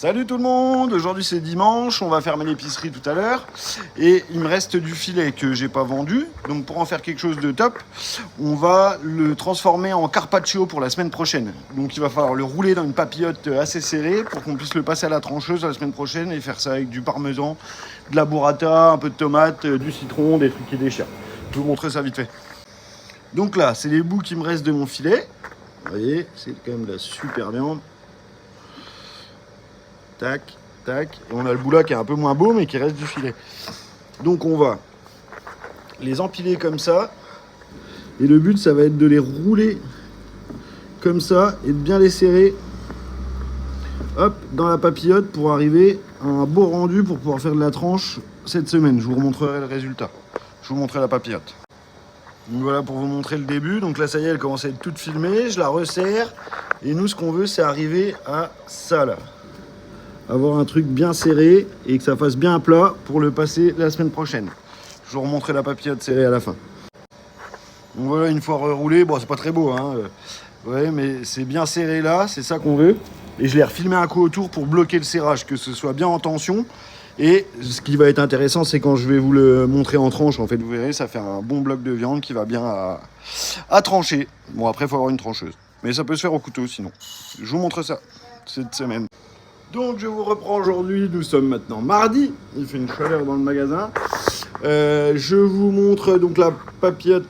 Salut tout le monde, aujourd'hui c'est dimanche, on va fermer l'épicerie tout à l'heure et il me reste du filet que j'ai pas vendu, donc pour en faire quelque chose de top, on va le transformer en carpaccio pour la semaine prochaine. Donc il va falloir le rouler dans une papillote assez serrée pour qu'on puisse le passer à la trancheuse la semaine prochaine et faire ça avec du parmesan, de la burrata, un peu de tomate, du citron, des trucs qui déchirent. Je vais vous montrer ça vite fait. Donc là, c'est les bouts qui me restent de mon filet. Vous voyez, c'est quand même de la super viande. Tac, tac. Et on a le bout là qui est un peu moins beau, mais qui reste du filet. Donc on va les empiler comme ça. Et le but, ça va être de les rouler comme ça et de bien les serrer. Hop, dans la papillote pour arriver à un beau rendu pour pouvoir faire de la tranche cette semaine. Je vous remontrerai le résultat. Je vous montrerai la papillote. Donc voilà pour vous montrer le début. Donc là, ça y est, elle commence à être toute filmée. Je la resserre. Et nous, ce qu'on veut, c'est arriver à ça là. Avoir un truc bien serré et que ça fasse bien un plat pour le passer la semaine prochaine. Je vous remontrerai la papillote serrée à la fin. Donc voilà, une fois reroulé, bon c'est pas très beau hein, ouais, mais c'est bien serré là, c'est ça qu'on veut. Et je l'ai refilmé un coup autour pour bloquer le serrage, que ce soit bien en tension. Et ce qui va être intéressant, c'est quand je vais vous le montrer en tranche, en fait, vous verrez, ça fait un bon bloc de viande qui va bien à trancher. Bon après il faut avoir une trancheuse, mais ça peut se faire au couteau sinon. Je vous montre ça cette semaine. Donc je vous reprends aujourd'hui, nous sommes maintenant mardi, il fait une chaleur dans le magasin. Je vous montre donc la papillote,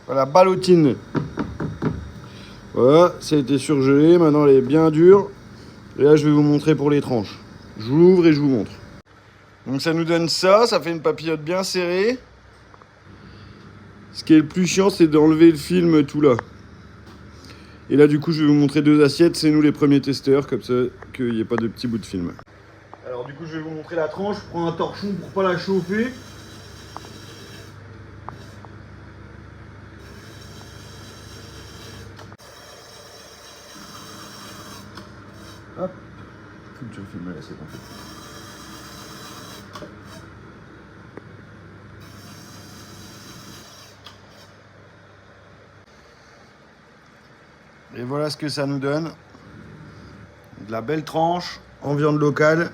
la ballotine. Voilà, ça a été surgelé, maintenant elle est bien dure. Et là je vais vous montrer pour les tranches. Je l'ouvre et je vous montre. Donc ça nous donne ça, ça fait une papillote bien serrée. Ce qui est le plus chiant, c'est d'enlever le film tout là. Et là, du coup, je vais vous montrer deux assiettes. C'est nous les premiers testeurs, comme ça, qu'il n'y ait pas de petits bouts de film. Alors, du coup, je vais vous montrer la tranche. Je prends un torchon pour pas la chauffer. Hop. Faut que je filme l'assiette en fait. Et voilà ce que ça nous donne. De la belle tranche en viande locale.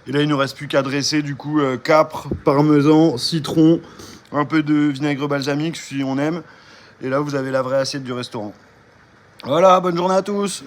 Et là, il ne nous reste plus qu'à dresser du coup capre, parmesan, citron, un peu de vinaigre balsamique si on aime. Et là, vous avez la vraie assiette du restaurant. Voilà, bonne journée à tous!